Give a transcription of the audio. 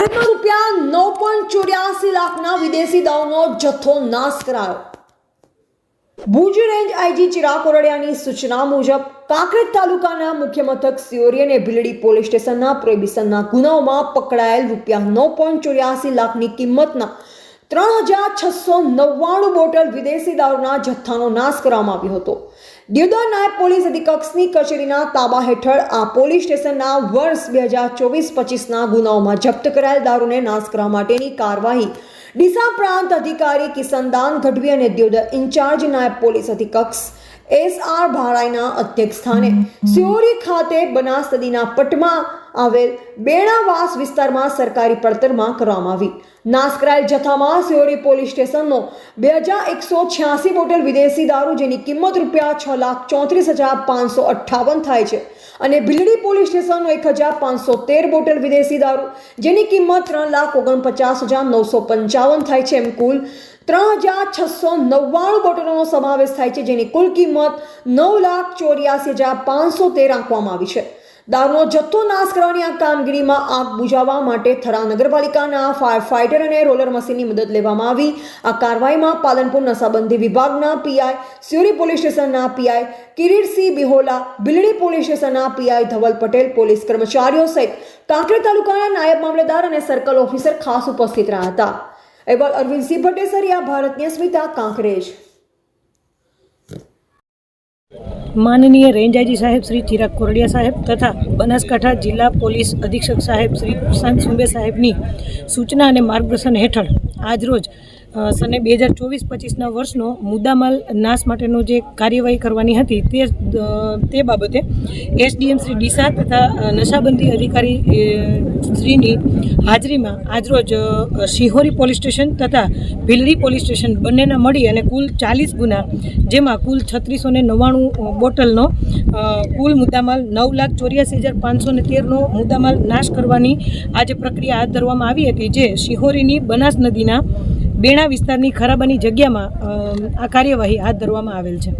સુરતમાં રૂપિયા 9.84 લાખના વિદેશી દારૂનો જથ્થો નાશ કરાયો। ભુજ રેન્જ આઈજી ચિરાગ કોરડિયાની સૂચના મુજબ કાંકરેજ તાલુકાના મુખ્ય મથક સિયોરી અને ભીલડી પોલીસ સ્ટેશનના પ્રોહિબિશનના ગુનાઓમાં પકડાયેલ રૂપિયા 9.84 લાખની કિંમતના 3699 બોટલ વિદેશી દારૂના જથ્થાનો નાશ કરવામાં આવ્યો હતો। દિયોદર નાયબ પોલીસ અધિક્ષકની કચેરીના તાબા હેઠળ આ પોલીસ સ્ટેશનના વર્ષ 2024-25ના ગુનાઓમાં જપ્ત કરાયેલ દારૂને નાશ કરવા માટેની કાર્યવાહી ડીસા પ્રાંત અધિકારી કિશનદાન ગઢવી અને દિયોદર ઇન્ચાર્જ નાયબ પોલીસ અધિક્ષક SR ભારાઈના અધ્યક્ષ સ્થાને સિયોરી ખાતે બનાસ નદીના પટમાં આવેલ બેણાવાસ વિસ્તારમાં સરકારી પડતરમાં કરવામાં આવી। નાશ કરાયેલ જથ્થામાં સિયોરી પોલીસ સ્ટેશનનો 2186 બોટલ વિદેશી દારૂ જેની કિંમત રૂપિયા 6,34,558 થાય છે અને ભીલડી પોલીસ સ્ટેશનનો 1513 બોટલ વિદેશી દારૂ જેની કિંમત 3,49,955 થાય છે। એમ કુલ 3699 બોટલોનો સમાવેશ થાય છે જેની કુલ કિંમત 9,84,513 આંકવામાં આવી છે। દારૂનો જથ્થો નાશ કરવાની આ કામગીરીમાં આગ બુઝાવવા માટે થરા નગરપાલિકાના ફાયર ફાઇટર અને રોલર મશીનની મદદ લેવામાં આવી। આ કાર્યવાહીમાં પાલનપુર નશાબંધી વિભાગના પીઆઈ, સિયોરી પોલીસ સ્ટેશનના પીઆઈ કિરીટસિંહ બિહોલા, ભીલડી પોલીસ સ્ટેશનના પીઆઈ ધવલ પટેલ, પોલીસ કર્મચારીઓ સહિત કાંકરેજ તાલુકાના નાયબ મામલેદાર અને સર્કલ ઓફિસર ખાસ ઉપસ્થિત રહ્યા હતા। અહેવાલ અરવિંદસિંહ ભટ્ટેસરિયા, ભારતની સ્મિતા, કાંકરેજ। माननीय रेंज आईजी साहेब श्री चिराग कोरडिया साहेब तथा बनासकांठा जिला पोलीस अधीक्षक साहेब श्री प्रशांत सुंबे साहेबनी सूचना और मार्गदर्शन हेठळ आज रोज सने 2024-25 वर्षनो मुद्दामाल नाश माटेनो जे कार्यवाही करवानी हती ते बाबते एसडीएम श्री डीसा तथा नशाबंदी अधिकारी श्रीनी हाजरी में आज रोज सिहोरी पोलीस स्टेशन तथा भीलड़ी पोलीस स्टेशन बंनेना मळी अने कुल 40 गुना जेमां कुल 3699 बोटलनो कुल मुद्दामाल 9,84,513 मुद्दामाल नाश करवानी आज प्रक्रिया हाथ धरवामां आवी हती जे सिहोरीनी बनास नदीना बेणा विस्तारनी खराबानी जग्यामां आ कार्यवाही हाथ धरवामां आवेल छे।